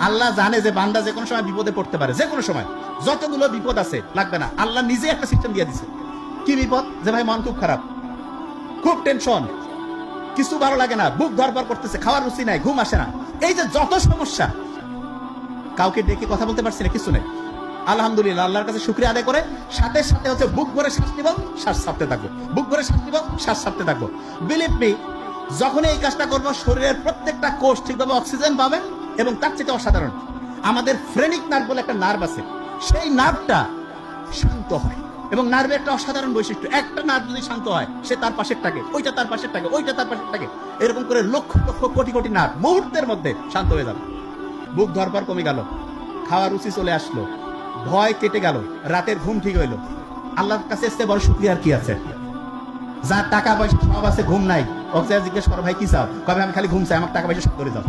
আল্লাহ জানে যে বান্দা যে কোনো সময় বিপদে পড়তে পারে, যে কোনো সময় যতগুলো বিপদ আছে লাগবে না, আল্লাহ নিজে একটা সিস্টেম দিয়ে দিছে। কি বিপদ? যে ভাই মন খুব খারাপ, খুব টেনশন, কিছু ভালো লাগে না, বুক ধরপড় করতেছে, খাওয়ার রুচি নাই, ঘুম আসে না, এই যে যত সমস্যা, কাউকে ডেকে কথা বলতে পারছি না, কিছু নেই, আলহামদুলিল্লাহ আল্লাহর কাছে শুকরিয়া আদায় করে সাথে সাথে হচ্ছে বুক ভরে শ্বাস নিব, শ্বাস ছাড়তে থাকবো, বুক ভরে শ্বাস নিব, শ্বাস ছাড়তে থাকবো। বিলিভ মি, যখন এই কাজটা করবো শরীরের প্রত্যেকটা কোষ ঠিকভাবে অক্সিজেন পাবে। এবং তার চেয়ে অসাধারণ, আমাদের ফ্রেনিক নার্ভ বলে একটা নার্ভ আছে, সেই নার্ভটা শান্ত হয়। এবং নার্ভের একটা অসাধারণ বৈশিষ্ট্য, একটা নার্ভ যদি শান্ত হয় সে তার পাশের থাকে, ওইটা তার পাশের থাকে, ওইটা তার পাশের থাকে, এরকম করে লক্ষ লক্ষ কোটি কোটি নার্ভ মুহূর্তের মধ্যে শান্ত হয়ে যাবে। বুক ধরপড় কমে গেল, খাওয়ার রুচি চলে আসলো, ভয় কেটে গেল, রাতের ঘুম ঠিক হইলো। আল্লাহর কাছে এসে বড় শুকরিয়া আর কি আছে? যার টাকা পয়সা সব আছে, ঘুম নাই, ওকে জিজ্ঞেস করো ভাই কি চাও, কবে আমি খালি ঘুম চাই, আমার টাকা পয়সা সব করে দাও।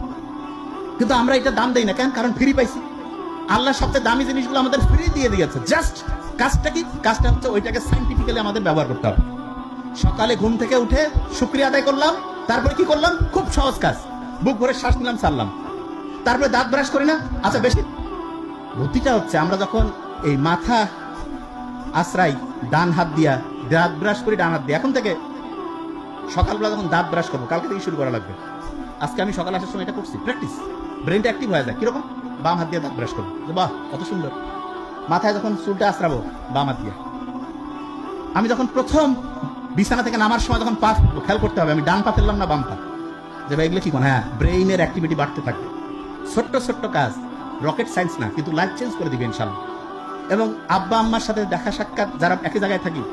কিন্তু আমরা এটা দাম দেই না কেন? কারণ ফ্রি পাইছি। আল্লাহ সবচেয়ে দামি জিনিসগুলো আমাদের ফ্রি দিয়ে দিয়েছে। জাস্ট কাজটা কি? কাজটা হচ্ছে ওইটাকে সাইন্টিফিক্যালি আমাদের ব্যবহার করতে হবে। সকালে ঘুম থেকে উঠে শুকরিয়া আদায় করলাম, তারপরে কি করলাম? খুব সহজ কাজ, বুক ভরে শ্বাস নিলাম, ছাড়লাম, তারপরে দাঁত ব্রাশ করি না। আচ্ছা, বেশি বুদ্ধিটা হচ্ছে আমরা যখন এই মাথা আশ্রাই ডান হাত দিয়া, দাঁত ব্রাশ করি ডান হাত দিয়ে। এখন থেকে সকালবেলা যখন দাঁত ব্রাশ করবো, কালকে থেকে শুরু করা লাগবে। আজকে আমি সকাল আসার সময় এটা করছি, প্র্যাকটিস, ব্রেনটা অ্যাক্টিভ হয়ে যায়। কিরকম? বাম হাত দিয়ে দাঁত ব্রাশ করবো, বাহ কত সুন্দর। মাথায় যখন চুলটা আশ্রাবো, বাম হাত দিয়ে। আমি যখন প্রথম বিছানা থেকে নামার সময় যখন পা খেয়াল করতে হবে আমি ডান পা ফেললাম না বাম পা, যে ভাই এগুলো কি কোন? হ্যাঁ, ব্রেইনের অ্যাক্টিভিটি বাড়তে থাকবে। ছোট্ট ছোট্ট কাজ, রকেট সায়েন্স না, কিন্তু লাইফ চেঞ্জ করে দিবে ইনশাল্লাহ। এবং আব্বা আম্মার সাথে দেখা সাক্ষাৎ, যারা একই জায়গায় থাকি,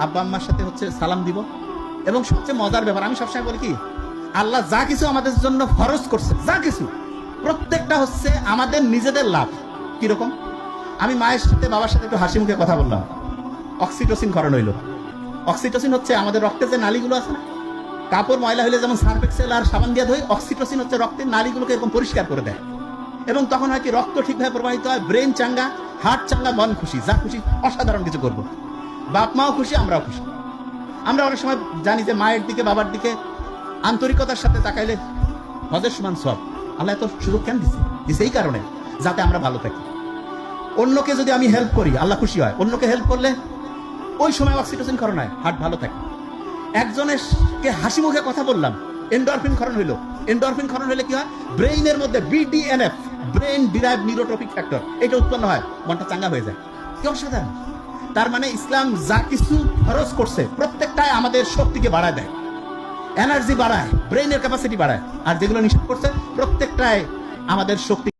আব্বা আম্মার সাথে হচ্ছে সালাম দিব। এবং সবচেয়ে মজার ব্যাপার, আমি সবসময় বলি কি, আল্লাহ যা কিছু আমাদের জন্য ফরজ করছে, যা কিছু, প্রত্যেকটা হচ্ছে আমাদের নিজেদের লাভ। কিরকম? আমি মায়ের সাথে বাবার সাথে একটু হাসি মুখে কথা বললাম, অক্সিটোসিন ক্ষরণ হইল। অক্সিটোসিন হচ্ছে আমাদের রক্তের যে নালীগুলো আছে না, কাপড় ময়লা হইলে যেমন সার্ফ এক্সেল আর সাবান দিয়ে ধুই, অক্সিটোসিন হচ্ছে রক্তের নালীগুলোকে এরকম পরিষ্কার করে দেয়। এবং তখন হয় কি, রক্ত ঠিকভাবে প্রবাহিত হয়, ব্রেন চাঙ্গা, হার্ট চাঙ্গা, মন খুশি, যা খুশি অসাধারণ কিছু করবো। বাপ মাও খুশি, আমরাও খুশি। আমরা অনেক সময় জানি যে মায়ের দিকে বাবার দিকে আন্তরিকতার সাথে তাকাইলে হজের সমান সব। আল্লাহ এত সুযোগ কেন দিচ্ছে? এই কারণে যাতে আমরা ভালো থাকি। অন্যকে যদি আমি হেল্প করি, আল্লাহ খুশি হয়। অন্যকে হেল্প করলে ওই সময় অক্সিটোসিন ক্ষরণ হয়, হার্ট ভালো থাকে। একজনের হাসি মুখে কথা বললাম, এন্ডরফিন ক্ষরণ হইলো। এন্ডরফিন ক্ষরণ হলে কি হয়? ব্রেইনের মধ্যে BDNF, brain derive neurotrophic factor, এটা উৎপন্ন হয়, মনটা চাঙ্গা হয়ে যায়। কি অসাধারণ! তার মানে ইসলাম যা কিছু খরচ করছে প্রত্যেকটাই আমাদের শক্তিকে বাড়ায় দেয়, এনার্জি বাড়ায়, ব্রেইনের ক্যাপাসিটি বাড়ায়। আর যেগুলো নিষেধ করছে প্রত্যেকটাই আমাদের শক্তি